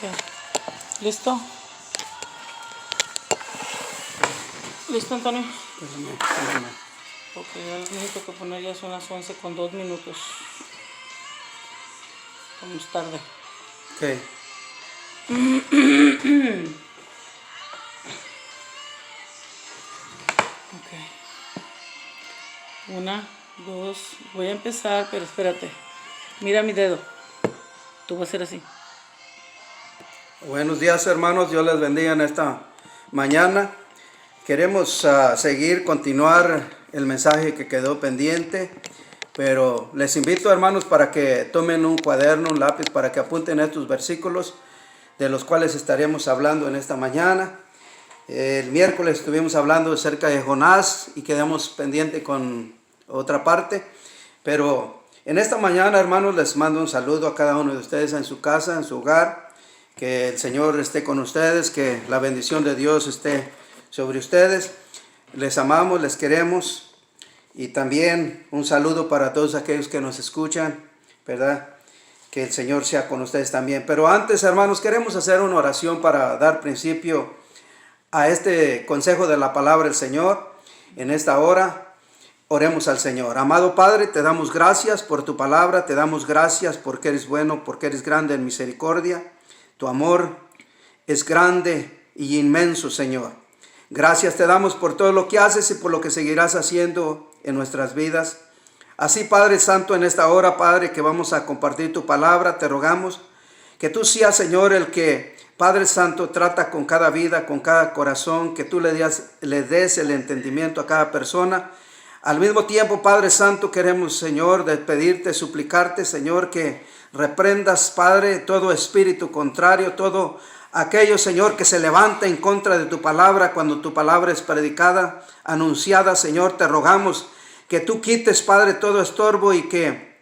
Ok. ¿Listo? ¿Listo, Antonio? Espérame. Ok, ya necesito que poner ya son las 11 con 2 minutos. Vamos tarde. Ok. Ok. 1, 2. Voy a empezar, pero espérate. Mira mi dedo. Tú vas a hacer así. Buenos días, hermanos. Dios les bendiga en esta mañana. Queremos continuar el mensaje que quedó pendiente, pero les invito, hermanos, para que tomen un cuaderno, un lápiz, para que apunten estos versículos de los cuales estaremos hablando en esta mañana. El miércoles estuvimos hablando acerca de Jonás y quedamos pendiente con otra parte, pero en esta mañana, hermanos, les mando un saludo a cada uno de ustedes en su casa, en su hogar. Que el Señor esté con ustedes, que la bendición de Dios esté sobre ustedes. Les amamos, les queremos. Y también un saludo para todos aquellos que nos escuchan, ¿verdad? Que el Señor sea con ustedes también. Pero antes, hermanos, queremos hacer una oración para dar principio a este consejo de la palabra del Señor. En esta hora, oremos al Señor. Amado Padre, te damos gracias por tu palabra, te damos gracias porque eres bueno, porque eres grande en misericordia. Tu amor es grande y inmenso, Señor. Gracias te damos por todo lo que haces y por lo que seguirás haciendo en nuestras vidas. Así, Padre Santo, en esta hora, Padre, que vamos a compartir tu palabra, te rogamos que tú seas, Señor, el que, Padre Santo, trata con cada vida, con cada corazón, que tú le des el entendimiento a cada persona. Al mismo tiempo, Padre Santo, queremos, Señor, de pedirte, suplicarte, Señor, que reprendas, Padre, todo espíritu contrario, todo aquello, Señor, que se levanta en contra de tu palabra cuando tu palabra es predicada, anunciada. Señor, te rogamos que tú quites, Padre, todo estorbo y que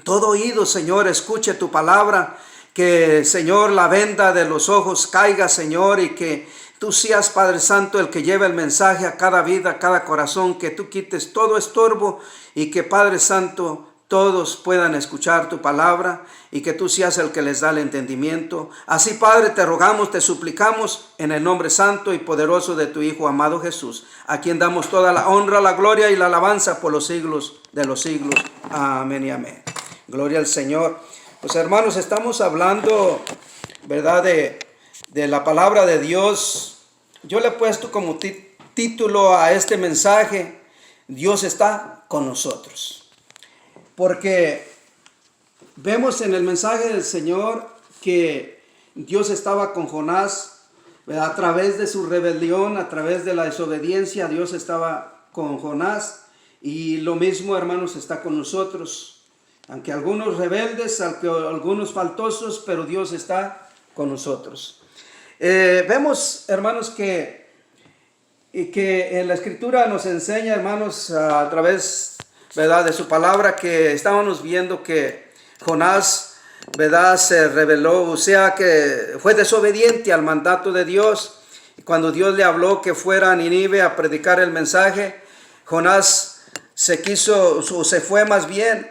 todo oído, Señor, escuche tu palabra. Que, Señor, la venda de los ojos caiga, Señor, y que tú seas, Padre Santo, el que lleve el mensaje a cada vida, a cada corazón. Que tú quites todo estorbo y que, Padre Santo, todos puedan escuchar tu palabra y que tú seas el que les da el entendimiento. Así, Padre, te rogamos, te suplicamos en el nombre santo y poderoso de tu Hijo amado Jesús, a quien damos toda la honra, la gloria y la alabanza por los siglos de los siglos. Amén y amén. Gloria al Señor. Pues, hermanos, estamos hablando, ¿verdad?, de la palabra de Dios. Yo le he puesto como título a este mensaje: Dios está con nosotros. Porque vemos en el mensaje del Señor que Dios estaba con Jonás, ¿verdad? A través de su rebelión, a través de la desobediencia, Dios estaba con Jonás. Y lo mismo, hermanos, está con nosotros. Aunque algunos rebeldes, aunque algunos faltosos, pero Dios está con nosotros. Vemos, hermanos, que en la Escritura nos enseña, hermanos, a través, ¿verdad?, de su palabra, que estábamos viendo que Jonás, ¿verdad?, se rebeló, o sea, que fue desobediente al mandato de Dios. Cuando Dios le habló que fuera a Nínive a predicar el mensaje, Jonás se fue más bien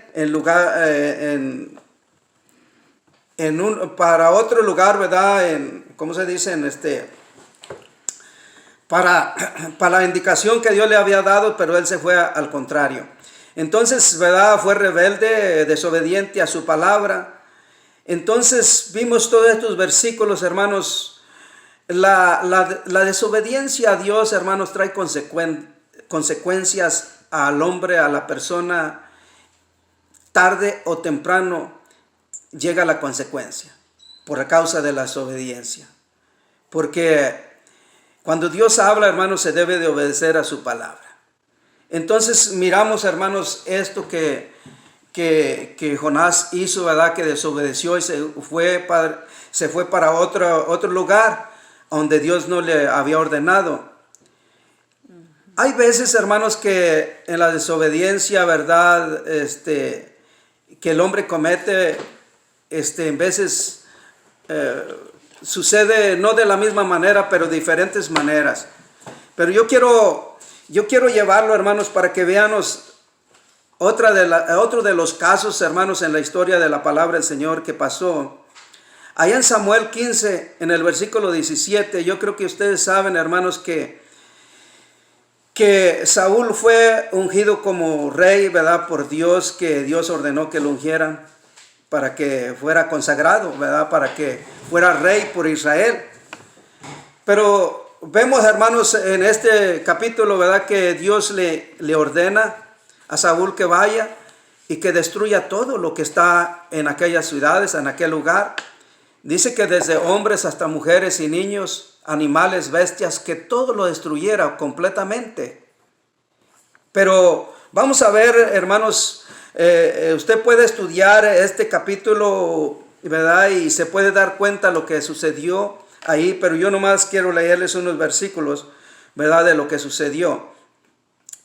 para otro lugar, ¿verdad? ¿Cómo se dice? Para la indicación que Dios le había dado, pero él se fue al contrario. Entonces, ¿verdad?, fue rebelde, desobediente a su palabra. Entonces vimos todos estos versículos, hermanos. La desobediencia a Dios, hermanos, trae consecuencias al hombre, a la persona. Tarde o temprano llega la consecuencia por causa de la desobediencia. Porque cuando Dios habla, hermanos, se debe de obedecer a su palabra. Entonces miramos, hermanos, esto que Jonás hizo, ¿verdad?, que desobedeció y se fue para otro lugar donde Dios no le había ordenado. Hay veces, hermanos, que en la desobediencia, ¿verdad?, que el hombre comete, en veces sucede no de la misma manera, pero de diferentes maneras. Pero yo quiero llevarlo, hermanos, para que veamos otro de los casos, hermanos, en la historia de la palabra del Señor que pasó Allá en Samuel 15, en el versículo 17, yo creo que ustedes saben, hermanos, que Saúl fue ungido como rey, ¿verdad? Por Dios, que Dios ordenó que lo ungieran para que fuera consagrado, ¿verdad? Para que fuera rey por Israel. Pero vemos, hermanos, en este capítulo, ¿verdad? Que Dios le ordena a Saúl que vaya y que destruya todo lo que está en aquellas ciudades, en aquel lugar. Dice que desde hombres hasta mujeres y niños, animales, bestias, que todo lo destruyera completamente. Pero vamos a ver, hermanos, usted puede estudiar este capítulo, ¿verdad? Y se puede dar cuenta lo que sucedió ahí, pero yo nomás quiero leerles unos versículos, ¿verdad? De lo que sucedió.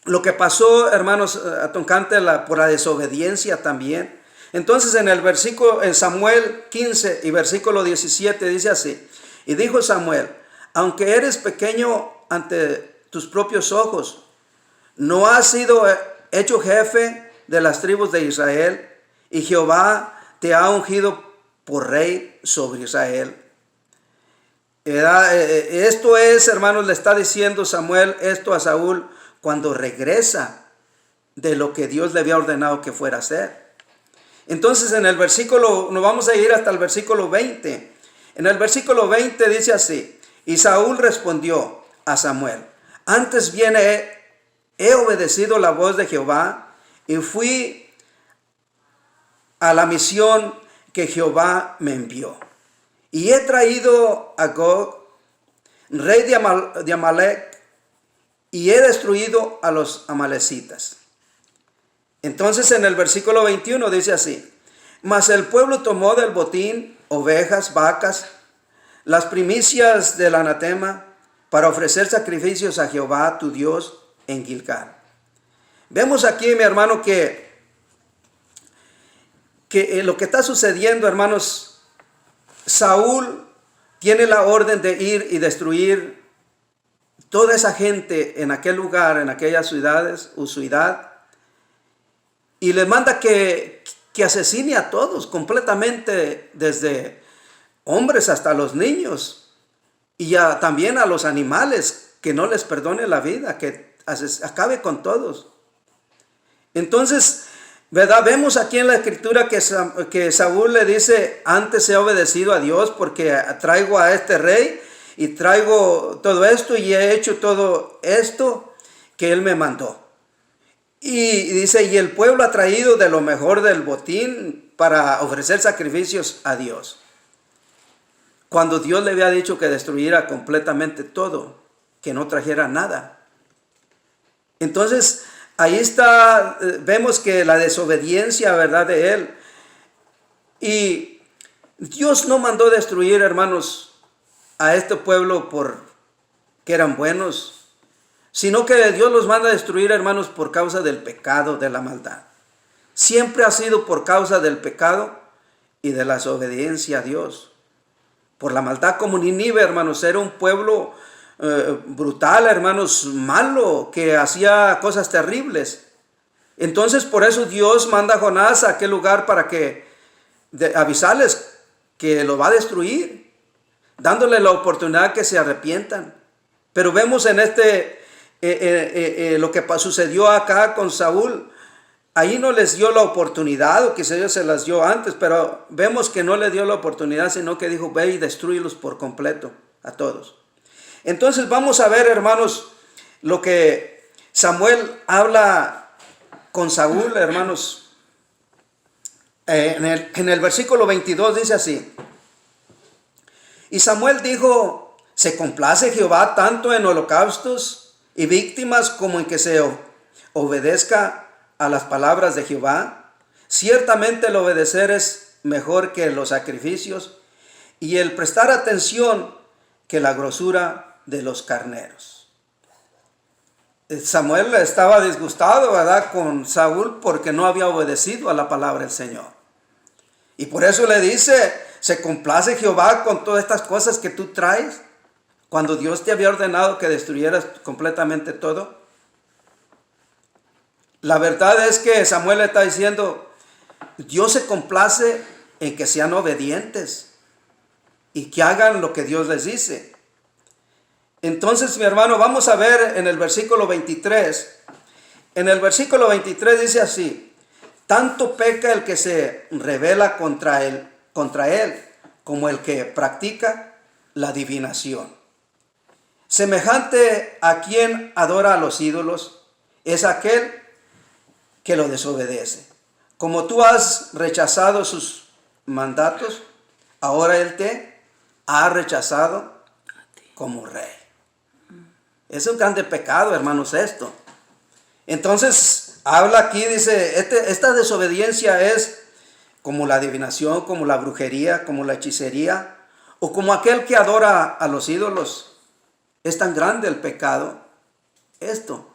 Lo que pasó, hermanos, atoncante por la desobediencia también. Entonces en Samuel 15 y versículo 17 dice así: y dijo Samuel, aunque eres pequeño ante tus propios ojos, no has sido hecho jefe de las tribus de Israel, y Jehová te ha ungido por rey sobre Israel. Esto es, hermanos, le está diciendo Samuel esto a Saúl cuando regresa de lo que Dios le había ordenado que fuera a hacer. Entonces en el versículo, nos vamos a ir hasta el versículo 20. En el versículo 20 dice así: y Saúl respondió a Samuel, antes bien he obedecido la voz de Jehová y fui a la misión que Jehová me envió. Y he traído a Gog, rey de Amalec, y he destruido a los amalecitas. Entonces en el versículo 21 dice así: mas el pueblo tomó del botín ovejas, vacas, las primicias del anatema, para ofrecer sacrificios a Jehová tu Dios en Gilgal. Vemos aquí, mi hermano, que lo que está sucediendo, hermanos, Saúl tiene la orden de ir y destruir toda esa gente en aquel lugar, en aquellas ciudades o ciudad, y le manda que asesine a todos completamente, desde hombres hasta los niños, y también a los animales, que no les perdone la vida, que acabe con todos. Entonces, ¿verdad? Vemos aquí en la escritura que Saúl le dice, antes he obedecido a Dios porque traigo a este rey y traigo todo esto y he hecho todo esto que él me mandó. Y dice, y el pueblo ha traído de lo mejor del botín para ofrecer sacrificios a Dios, cuando Dios le había dicho que destruyera completamente todo, que no trajera nada. Entonces, ahí está, vemos que la desobediencia, ¿verdad?, de él. Y Dios no mandó destruir, hermanos, a este pueblo porque eran buenos, sino que Dios los manda a destruir, hermanos, por causa del pecado, de la maldad. Siempre ha sido por causa del pecado y de la desobediencia a Dios. Por la maldad, como Nínive, hermanos, era un pueblo brutal, hermanos, malo, que hacía cosas terribles. Entonces por eso Dios manda a Jonás a aquel lugar para avisarles que lo va a destruir, dándole la oportunidad que se arrepientan. Pero vemos en lo que sucedió acá con Saúl. Ahí no les dio la oportunidad, o quizás se las dio antes, pero vemos que no le dio la oportunidad, sino que dijo, ve y destrúyelos por completo a todos. Entonces vamos a ver, hermanos, lo que Samuel habla con Saúl, hermanos. En el versículo 22 dice así: y Samuel dijo, ¿se complace Jehová tanto en holocaustos y víctimas como en que se obedezca a las palabras de Jehová? Ciertamente el obedecer es mejor que los sacrificios, y el prestar atención que la grosura de los carneros. Samuel estaba disgustado, ¿verdad?, con Saúl porque no había obedecido a la palabra del Señor. Y por eso le dice, ¿se complace Jehová con todas estas cosas que tú traes, cuando Dios te había ordenado que destruyeras completamente todo? La verdad es que Samuel está diciendo, Dios se complace en que sean obedientes. y que hagan lo que Dios les dice. Entonces, mi hermano, vamos a ver en el versículo 23. En el versículo 23 dice así: tanto peca el que se rebela contra él como el que practica la adivinación. Semejante a quien adora a los ídolos es aquel que lo desobedece. Como tú has rechazado sus mandatos, ahora él te ha rechazado como rey. Es un grande pecado, hermanos, esto. Entonces, habla aquí, dice, esta desobediencia es como la adivinación, como la brujería, como la hechicería, o como aquel que adora a los ídolos. Es tan grande el pecado, esto.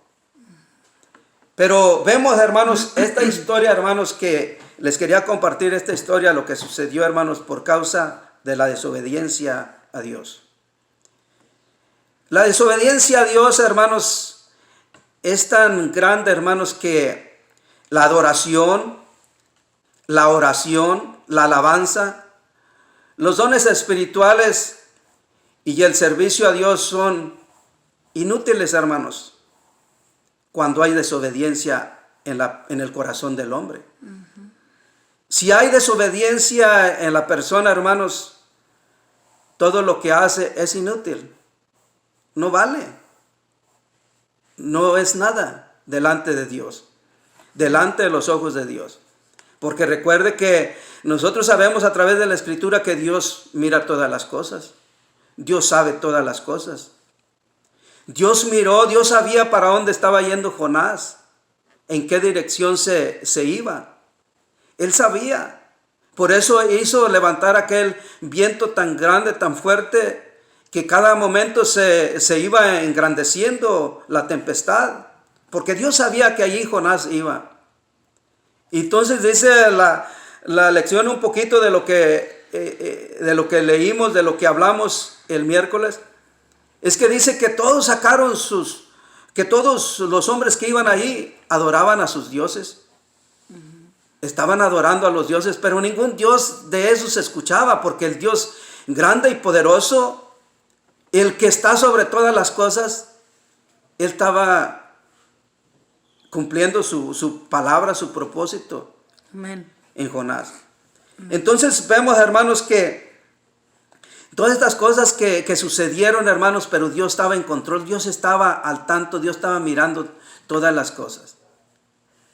Pero vemos, hermanos, esta historia, hermanos, que les quería compartir esta historia, lo que sucedió, hermanos, por causa de la desobediencia a Dios. La desobediencia a Dios, hermanos, es tan grande, hermanos, que la adoración, la oración, la alabanza, los dones espirituales y el servicio a Dios son inútiles, hermanos, cuando hay desobediencia en el corazón del hombre. Si hay desobediencia en la persona, hermanos, todo lo que hace es inútil. No vale. No es nada delante de Dios, delante de los ojos de Dios. Porque recuerde que nosotros sabemos a través de la Escritura que Dios mira todas las cosas. Dios sabe todas las cosas. Dios miró, Dios sabía para dónde estaba yendo Jonás, en qué dirección se iba. Él sabía. Por eso hizo levantar aquel viento tan grande, tan fuerte, que cada momento se iba engrandeciendo la tempestad. Porque Dios sabía que allí Jonás iba. Y entonces dice la lección un poquito de lo que leímos, de lo que hablamos el miércoles. Es que dice que todos sacaron que todos los hombres que iban ahí adoraban a sus dioses. Estaban adorando a los dioses, pero ningún dios de esos se escuchaba, porque el Dios grande y poderoso, el que está sobre todas las cosas, Él estaba cumpliendo su palabra, su propósito. Amén. En Jonás. Entonces vemos, hermanos, que todas estas cosas que sucedieron, hermanos, pero Dios estaba en control, Dios estaba al tanto, Dios estaba mirando todas las cosas.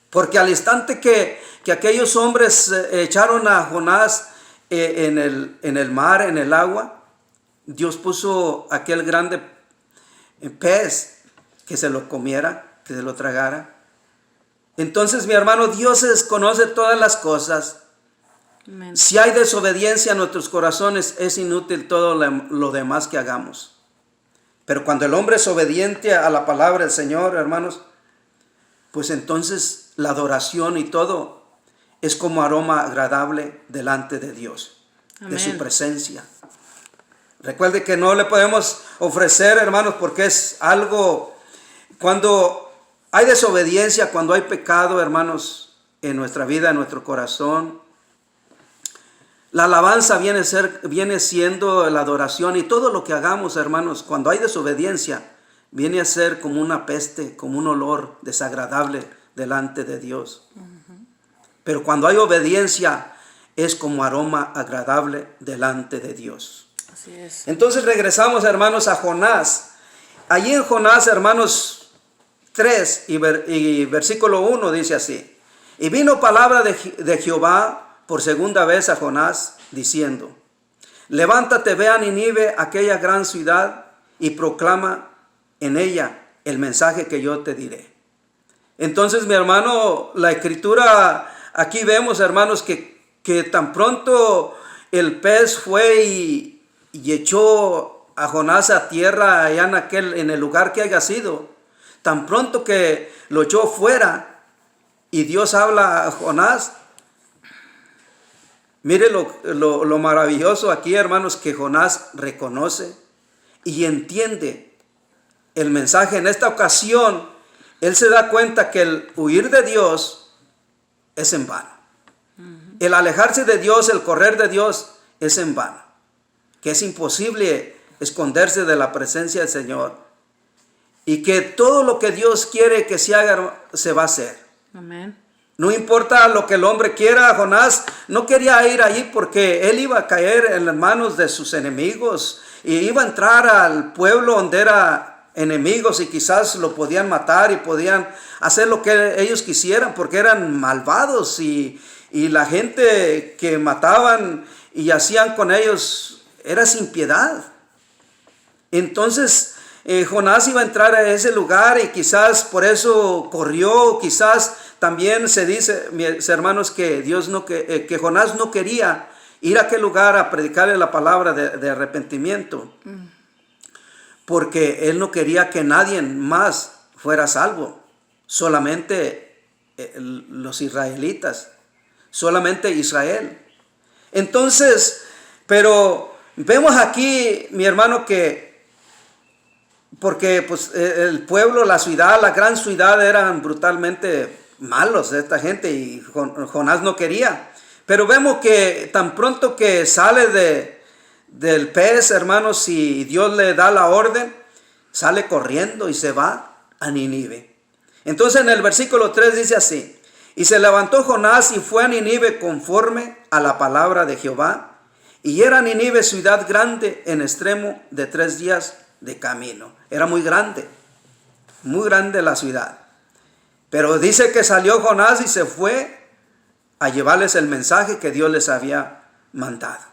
Porque al instante que aquellos hombres echaron a Jonás en el mar, en el agua, Dios puso aquel grande pez que se lo comiera, que se lo tragara. Entonces, mi hermano, Dios conoce todas las cosas. Amén. Si hay desobediencia en nuestros corazones, es inútil todo lo demás que hagamos. Pero cuando el hombre es obediente a la palabra del Señor, hermanos, pues entonces la adoración y todo es como aroma agradable delante de Dios, Amén. de su presencia. Recuerde que no le podemos ofrecer, hermanos, porque es algo, cuando hay desobediencia, cuando hay pecado, hermanos, en nuestra vida, en nuestro corazón, la alabanza viene siendo la adoración, y todo lo que hagamos, hermanos, cuando hay desobediencia, viene a ser como una peste, como un olor desagradable delante de Dios. Pero cuando hay obediencia, es como aroma agradable delante de Dios. Así es. Entonces regresamos, hermanos, a Jonás. Allí en Jonás, hermanos, 3 y versículo 1 dice así: y vino palabra de Jehová por segunda vez a Jonás, diciendo: levántate, ve a Nínive, aquella gran ciudad, y proclama en ella el mensaje que yo te diré. Entonces, mi hermano, la escritura, aquí vemos, hermanos, que tan pronto el pez fue y echó a Jonás a tierra allá en el lugar que haya sido, tan pronto que lo echó fuera y Dios habla a Jonás. Mire lo maravilloso aquí, hermanos, que Jonás reconoce y entiende el mensaje. En esta ocasión, él se da cuenta que el huir de Dios es en vano. El alejarse de Dios, el correr de Dios es en vano. que es imposible esconderse de la presencia del Señor y que todo lo que Dios quiere que se haga, se va a hacer. Amén. No importa lo que el hombre quiera. Jonás no quería ir allí porque él iba a caer en las manos de sus enemigos y iba a entrar al pueblo donde era enemigos y quizás lo podían matar y podían hacer lo que ellos quisieran porque eran malvados y la gente que mataban y hacían con ellos era sin piedad. Entonces Jonás iba a entrar a ese lugar y quizás por eso corrió. Quizás también se dice, mis hermanos, que que Jonás no quería ir a aquel lugar a predicarle la palabra de arrepentimiento, porque él no quería que nadie más fuera salvo, solamente los israelitas, solamente Israel. Entonces, pero vemos aquí, mi hermano, porque pues el pueblo, la ciudad, la gran ciudad eran brutalmente malos de esta gente y Jonás no quería. Pero vemos que tan pronto que sale del pez, hermanos, y Dios le da la orden, sale corriendo y se va a Nínive. Entonces en el versículo 3 dice así: y se levantó Jonás y fue a Nínive conforme a la palabra de Jehová. Y era Nínive ciudad grande en extremo de 3 días de camino. Era muy grande la ciudad. Pero dice que salió Jonás y se fue a llevarles el mensaje que Dios les había mandado.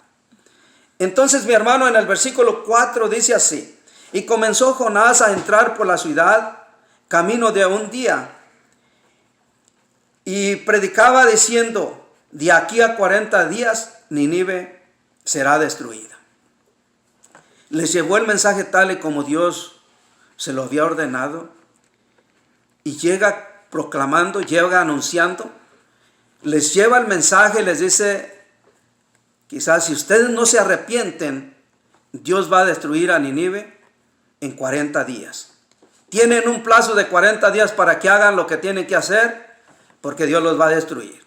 Entonces, mi hermano, en el versículo 4 dice así: y comenzó Jonás a entrar por la ciudad camino de un día, y predicaba diciendo: de aquí a 40 días Nínive será destruida. Les llevó el mensaje tal y como Dios se lo había ordenado, y llega proclamando, llega anunciando, les lleva el mensaje, les dice: quizás si ustedes no se arrepienten, Dios va a destruir a Nínive en 40 días. Tienen un plazo de 40 días para que hagan lo que tienen que hacer, porque Dios los va a destruir.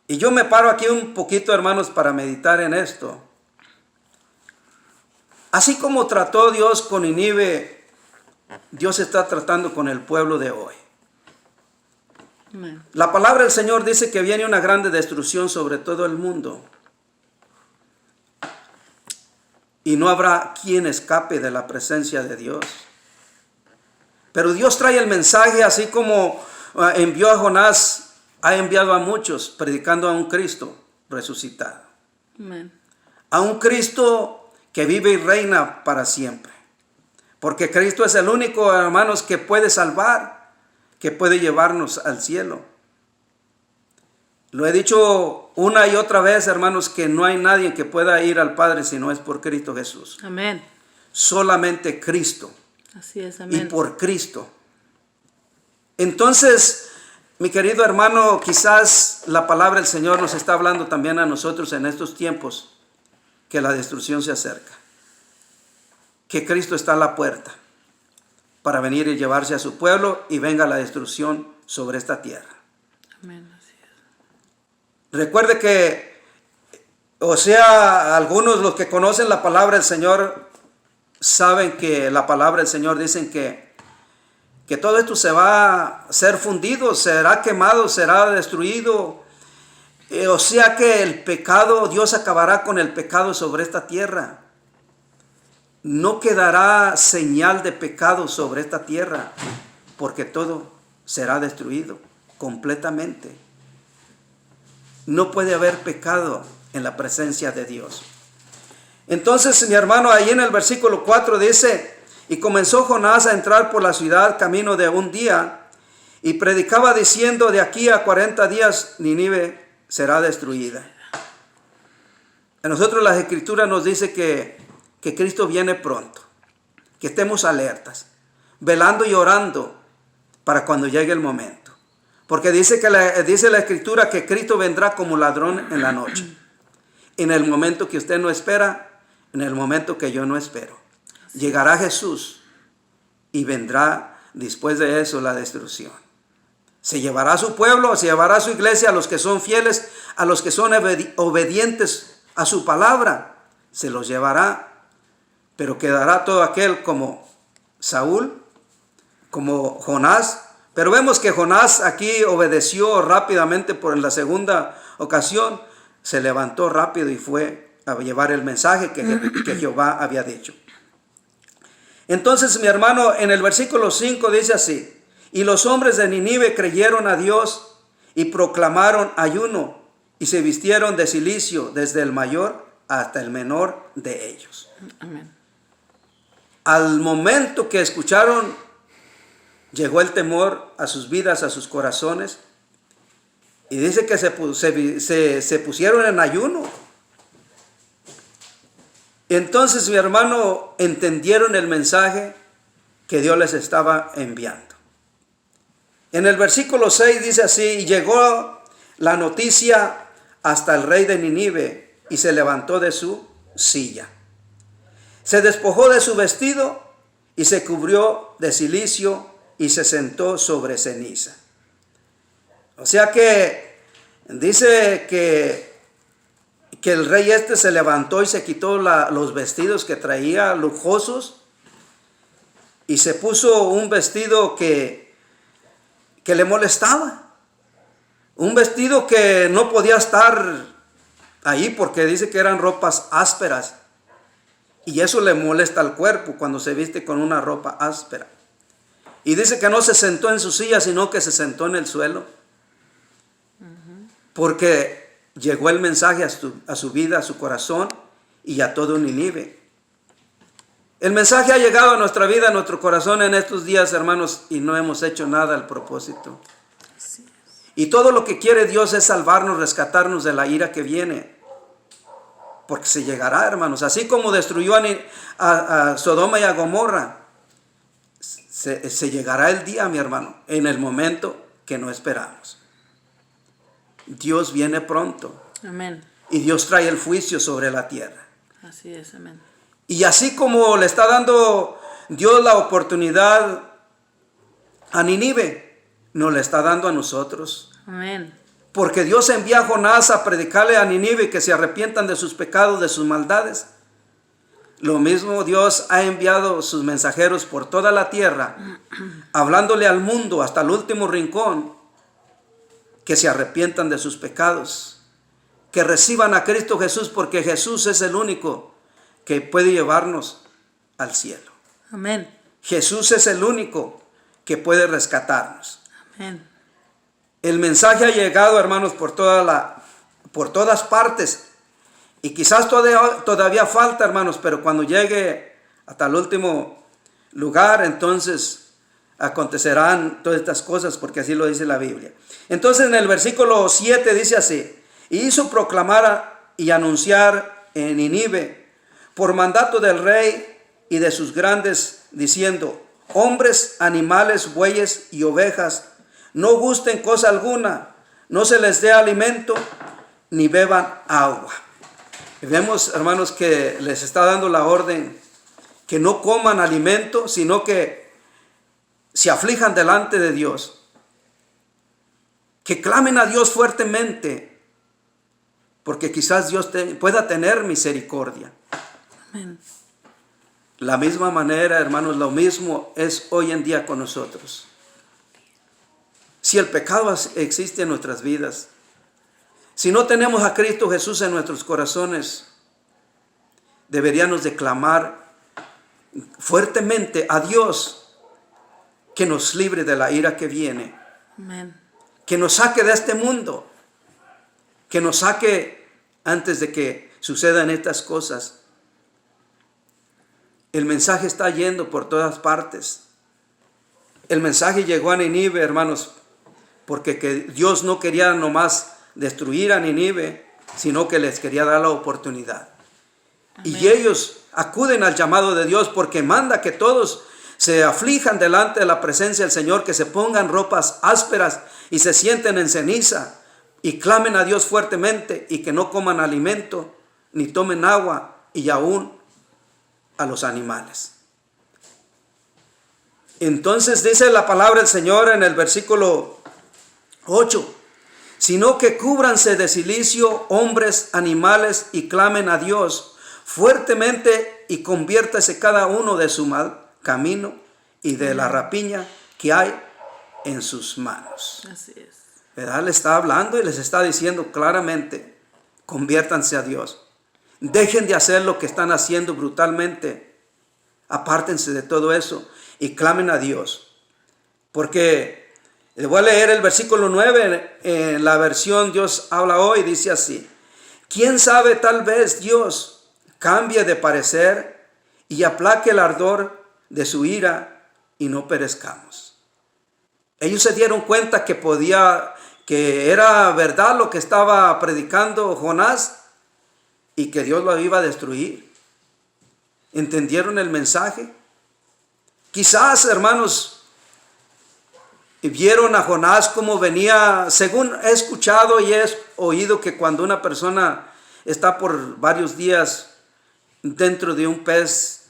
Y yo me paro aquí un poquito, hermanos, para meditar en esto. Así como trató Dios con Nínive, Dios está tratando con el pueblo de hoy. Amén. La palabra del Señor dice que viene una grande destrucción sobre todo el mundo. Y no habrá quien escape de la presencia de Dios. Pero Dios trae el mensaje, así como envió a Jonás, ha enviado a muchos, predicando a un Cristo resucitado. Amén. A un Cristo que vive y reina para siempre. Porque Cristo es el único, hermanos, que puede salvar, que puede llevarnos al cielo. Lo he dicho una y otra vez, hermanos, que no hay nadie que pueda ir al Padre si no es por Cristo Jesús. Amén. Solamente Cristo. Así es, Y amén. por Cristo. Entonces, mi querido hermano, quizás la palabra del Señor nos está hablando también a nosotros en estos tiempos, que la destrucción se acerca, que Cristo está a la puerta para venir y llevarse a su pueblo y venga la destrucción sobre esta tierra. Amén. Así es. Recuerde que, algunos los que conocen la palabra del Señor saben que la palabra del Señor dicen que todo esto se va a ser fundido, será quemado, será destruido. O sea que el pecado, Dios acabará con el pecado sobre esta tierra. No quedará señal de pecado sobre esta tierra, porque todo será destruido completamente. No puede haber pecado en la presencia de Dios. Entonces, mi hermano, ahí en el versículo 4 dice: y comenzó Jonás a entrar por la ciudad camino de un día, y predicaba diciendo: de aquí a 40 días Nínive será destruida. A nosotros las Escrituras nos dice que Cristo viene pronto, que estemos alertas, velando y orando para cuando llegue el momento. Porque dice la Escritura que Cristo vendrá como ladrón en la noche. En el momento que usted no espera, en el momento que yo no espero. Llegará Jesús y vendrá después de eso la destrucción. Se llevará a su pueblo, se llevará a su iglesia, a los que son fieles, a los que son obedientes a su palabra. se los llevará, pero quedará todo aquel como Saúl, como Jonás. Pero vemos que Jonás aquí obedeció rápidamente por la segunda ocasión, se levantó rápido y fue a llevar el mensaje que Jehová había dicho. Entonces, mi hermano, en el versículo 5 dice así: y los hombres de Nínive creyeron a Dios y proclamaron ayuno y se vistieron de cilicio desde el mayor hasta el menor de ellos. Amén. Al momento que escucharon, llegó el temor a sus vidas, a sus corazones, y dice que se pusieron en ayuno. Entonces, mi hermano, entendieron el mensaje que Dios les estaba enviando. En el versículo 6 dice así: y llegó la noticia hasta el rey de Nínive y se levantó de su silla. Se despojó de su vestido y se cubrió de cilicio y se sentó sobre ceniza. O sea que dice que el rey se levantó y se quitó los vestidos que traía lujosos y se puso un vestido que le molestaba. Un vestido que no podía estar ahí porque dice que eran ropas ásperas. Y eso le molesta al cuerpo cuando se viste con una ropa áspera. Y dice que no se sentó en su silla, sino que se sentó en el suelo. Porque llegó el mensaje a su vida, a su corazón y a todo Nínive. El mensaje ha llegado a nuestra vida, a nuestro corazón en estos días, hermanos, y no hemos hecho nada al propósito. Y todo lo que quiere Dios es salvarnos, rescatarnos de la ira que viene. Porque se llegará, hermanos. Así como destruyó a Sodoma y a Gomorra, se llegará el día, mi hermano, en el momento que no esperamos. Dios viene pronto. Amén. Y Dios trae el juicio sobre la tierra. Así es, amén. Y así como le está dando Dios la oportunidad a Nínive, nos le está dando a nosotros. Amén. Porque Dios envía a Jonás a predicarle a Nínive que se arrepientan de sus pecados, de sus maldades. Lo mismo Dios ha enviado sus mensajeros por toda la tierra, hablándole al mundo hasta el último rincón, que se arrepientan de sus pecados, que reciban a Cristo Jesús, porque Jesús es el único que puede llevarnos al cielo. Amén. Jesús es el único que puede rescatarnos. Amén. El mensaje ha llegado, hermanos, por todas partes. Y quizás todavía falta, hermanos, pero cuando llegue hasta el último lugar, entonces acontecerán todas estas cosas, porque así lo dice la Biblia. Entonces en el versículo 7 dice así: y hizo proclamar y anunciar en Nínive por mandato del rey y de sus grandes, diciendo: hombres, animales, bueyes y ovejas, no gusten cosa alguna, no se les dé alimento, ni beban agua. Y vemos, hermanos, que les está dando la orden que no coman alimento, sino que se aflijan delante de Dios, que clamen a Dios fuertemente, porque quizás Dios pueda tener misericordia. Amén. La misma manera, hermanos, lo mismo es hoy en día con nosotros. Si el pecado existe en nuestras vidas, si no tenemos a Cristo Jesús en nuestros corazones, deberíamos de clamar fuertemente a Dios que nos libre de la ira que viene. Amén. Que nos saque de este mundo, que nos saque antes de que sucedan estas cosas. El mensaje está yendo por todas partes. El mensaje llegó a Nínive, hermanos, porque Dios no quería nomás destruir a Nínive, sino que les quería dar la oportunidad. Amén. Y ellos acuden al llamado de Dios porque manda que todos se aflijan delante de la presencia del Señor, que se pongan ropas ásperas y se sienten en ceniza y clamen a Dios fuertemente, y que no coman alimento ni tomen agua, y aún a los animales. Entonces dice la palabra del Señor en el versículo 8: sino que cúbranse de cilicio hombres, animales, y clamen a Dios fuertemente y conviértase cada uno de su mal camino y de la rapiña que hay en sus manos. Así es. ¿Verdad? Le está hablando y les está diciendo claramente, conviértanse a Dios. Dejen de hacer lo que están haciendo brutalmente. Apártense de todo eso y clamen a Dios. Porque le voy a leer el versículo 9 en la versión Dios habla hoy. Dice así: ¿quién sabe, tal vez Dios cambie de parecer y aplaque el ardor de su ira y no perezcamos? Ellos se dieron cuenta que era verdad lo que estaba predicando Jonás y que Dios lo iba a destruir. ¿Entendieron el mensaje? Quizás, hermanos, vieron a Jonás como venía, según he escuchado y he oído, que cuando una persona está por varios días dentro de un pez,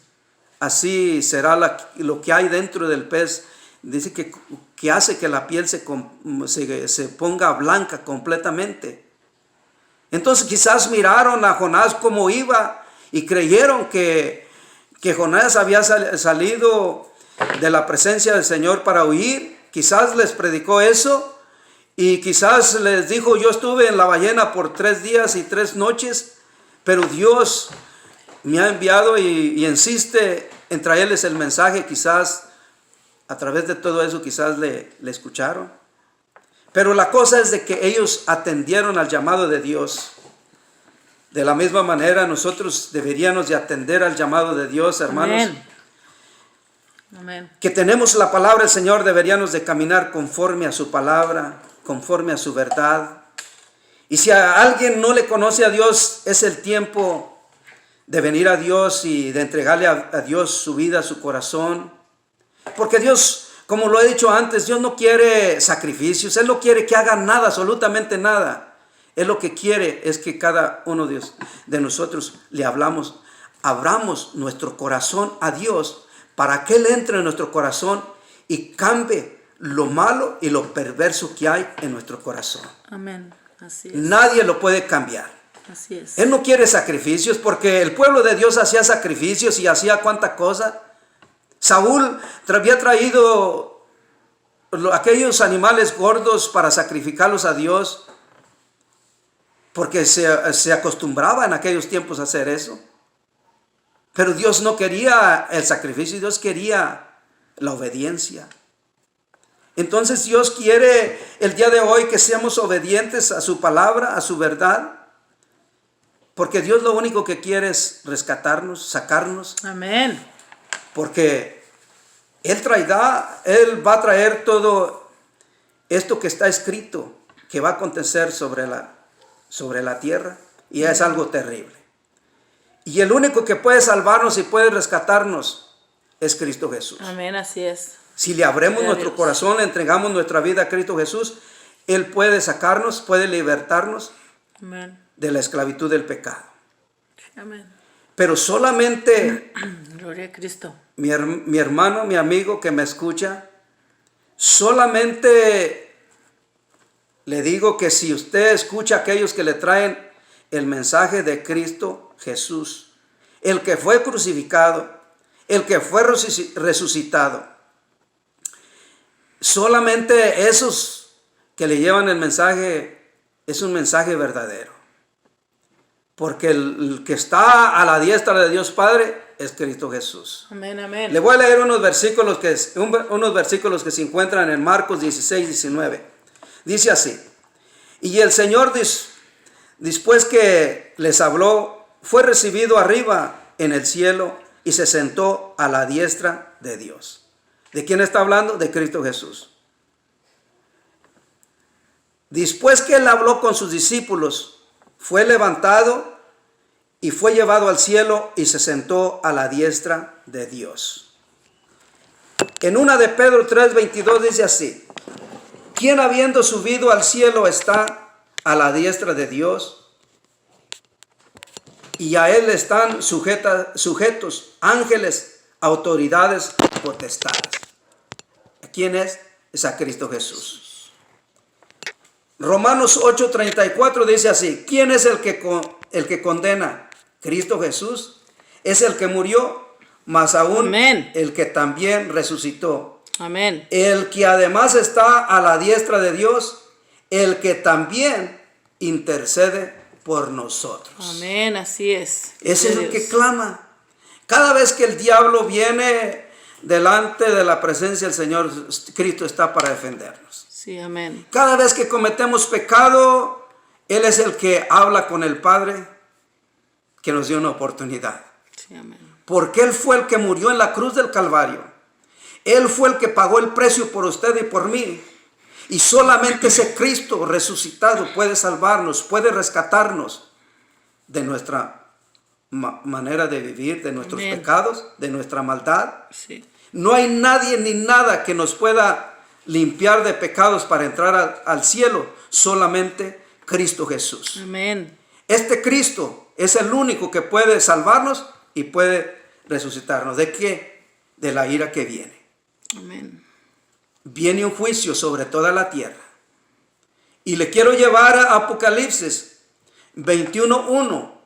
así será lo que hay dentro del pez. Dice que hace que la piel se ponga blanca completamente. Entonces quizás miraron a Jonás como iba y creyeron que Jonás había salido de la presencia del Señor para huir. Quizás les predicó eso y quizás les dijo: yo estuve en la ballena por 3 días y 3 noches, pero Dios me ha enviado y insiste en traerles el mensaje. Quizás a través de todo eso quizás le escucharon. Pero la cosa es de que ellos atendieron al llamado de Dios. De la misma manera nosotros deberíamos de atender al llamado de Dios, hermanos. Amén. Amén. Que tenemos la palabra del Señor, deberíamos de caminar conforme a su palabra, conforme a su verdad. Y si a alguien no le conoce a Dios, es el tiempo de venir a Dios y de entregarle a Dios su vida, su corazón. Porque Dios, como lo he dicho antes, Dios no quiere sacrificios. Él no quiere que hagan nada, absolutamente nada. Él lo que quiere es que cada uno de nosotros le abramos nuestro corazón a Dios, para que Él entre en nuestro corazón y cambie lo malo y lo perverso que hay en nuestro corazón. Amén. Así es. Nadie lo puede cambiar. Así es. Él no quiere sacrificios, porque el pueblo de Dios hacía sacrificios y hacía cuánta cosa. Saúl había traído aquellos animales gordos para sacrificarlos a Dios, porque se acostumbraba en aquellos tiempos a hacer eso. Pero Dios no quería el sacrificio, Dios quería la obediencia. Entonces Dios quiere el día de hoy que seamos obedientes a su palabra, a su verdad, porque Dios lo único que quiere es rescatarnos, sacarnos. Amén. Porque Él va a traer todo esto que está escrito, que va a acontecer sobre la tierra, y es algo terrible. Y el único que puede salvarnos y puede rescatarnos es Cristo Jesús. Amén, así es. Si le abrimos nuestro Dios. corazón, le entregamos nuestra vida a Cristo Jesús, Él puede sacarnos, puede libertarnos Amén. de la esclavitud del pecado. Amén. Pero solamente Gloria a Cristo. mi hermano, mi amigo que me escucha, solamente le digo que si usted escucha a aquellos que le traen el mensaje de Cristo Jesús, el que fue crucificado, el que fue resucitado, solamente esos que le llevan el mensaje, es un mensaje verdadero. Porque el que está a la diestra de Dios Padre es Cristo Jesús. Amén, amén. Le voy a leer unos versículos que se encuentran en Marcos 16, 19. Dice así: y el Señor, después que les habló, fue recibido arriba en el cielo y se sentó a la diestra de Dios. ¿De quién está hablando? De Cristo Jesús. Después que Él habló con sus discípulos, fue levantado y fue llevado al cielo y se sentó a la diestra de Dios. En una de Pedro 3:22 dice así: ¿quién habiendo subido al cielo está a la diestra de Dios? Y a Él están sujetos ángeles, autoridades, potestades. ¿A quién es? Es a Cristo Jesús. Romanos 8:34 dice así: ¿quién es el que condena? Cristo Jesús, es el que murió, más aún Amén. el que también resucitó. Amén. El que además está a la diestra de Dios, el que también intercede por nosotros. Amén, así es. Ese es Gloria el a que Dios. clama. Cada vez que el diablo viene delante de la presencia del Señor, Cristo está para defendernos. Sí, amén. Cada vez que cometemos pecado, Él es el que habla con el Padre, que nos dio una oportunidad. Sí, amén. Porque Él fue el que murió en la cruz del Calvario. Él fue el que pagó el precio por usted y por mí. Y solamente ese Cristo resucitado puede salvarnos, puede rescatarnos de nuestra manera de vivir, de nuestros Amén. pecados, de nuestra maldad. Sí. No hay nadie ni nada que nos pueda limpiar de pecados para entrar al cielo, solamente Cristo Jesús. Amén. Este Cristo es el único que puede salvarnos y puede resucitarnos. ¿De qué? De la ira que viene. Amén. Viene un juicio sobre toda la tierra. Y le quiero llevar a Apocalipsis 21:1.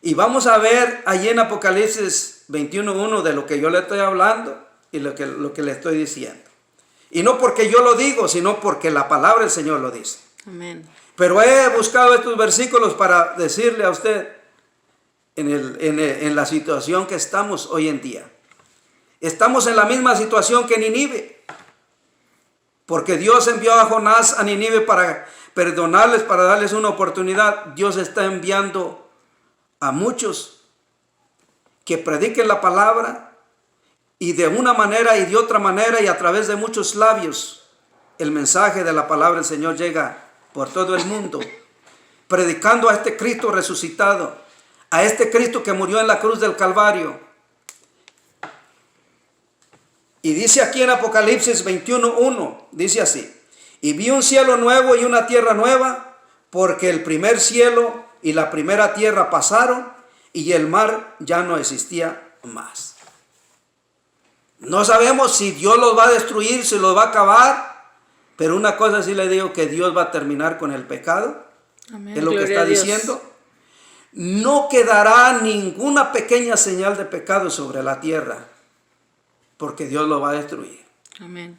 Y vamos a ver allí en Apocalipsis 21:1 de lo que yo le estoy hablando y lo que le estoy diciendo. Y no porque yo lo digo, sino porque la palabra del Señor lo dice. Amén. Pero he buscado estos versículos para decirle a usted en la situación que estamos hoy en día. Estamos en la misma situación que Nínive. Porque Dios envió a Jonás a Nínive para perdonarles, para darles una oportunidad. Dios está enviando a muchos que prediquen la palabra y de una manera y de otra manera y a través de muchos labios el mensaje de la palabra del Señor llega por todo el mundo, predicando a este Cristo resucitado, a este Cristo que murió en la cruz del Calvario. Y dice aquí en Apocalipsis 21:1, dice así: y vi un cielo nuevo y una tierra nueva, porque el primer cielo y la primera tierra pasaron, y el mar ya no existía más. No sabemos si Dios los va a destruir, si los va a acabar, pero una cosa sí le digo, que Dios va a terminar con el pecado. Amén. Es lo que Gloria está a Dios. diciendo. No quedará ninguna pequeña señal de pecado sobre la tierra, porque Dios lo va a destruir. Amén.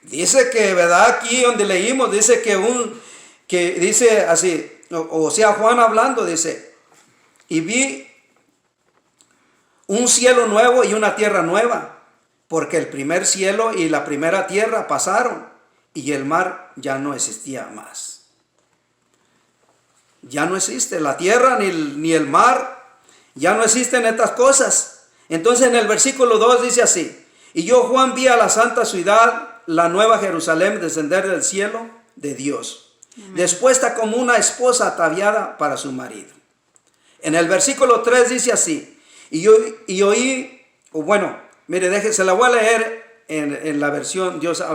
Dice que, ¿verdad? Aquí donde leímos, dice que dice así, o sea, Juan hablando, dice: y vi un cielo nuevo y una tierra nueva, porque el primer cielo y la primera tierra pasaron, y el mar ya no existía más. Ya no existe la tierra ni el mar, ya no existen estas cosas. Entonces en el versículo 2 dice así: y yo, Juan, vi a la santa ciudad, la nueva Jerusalén, descender del cielo de Dios, dispuesta como una esposa ataviada para su marido. En el versículo 3 dice así: y oí, bueno, mire, se la voy a leer en la versión Dios habla.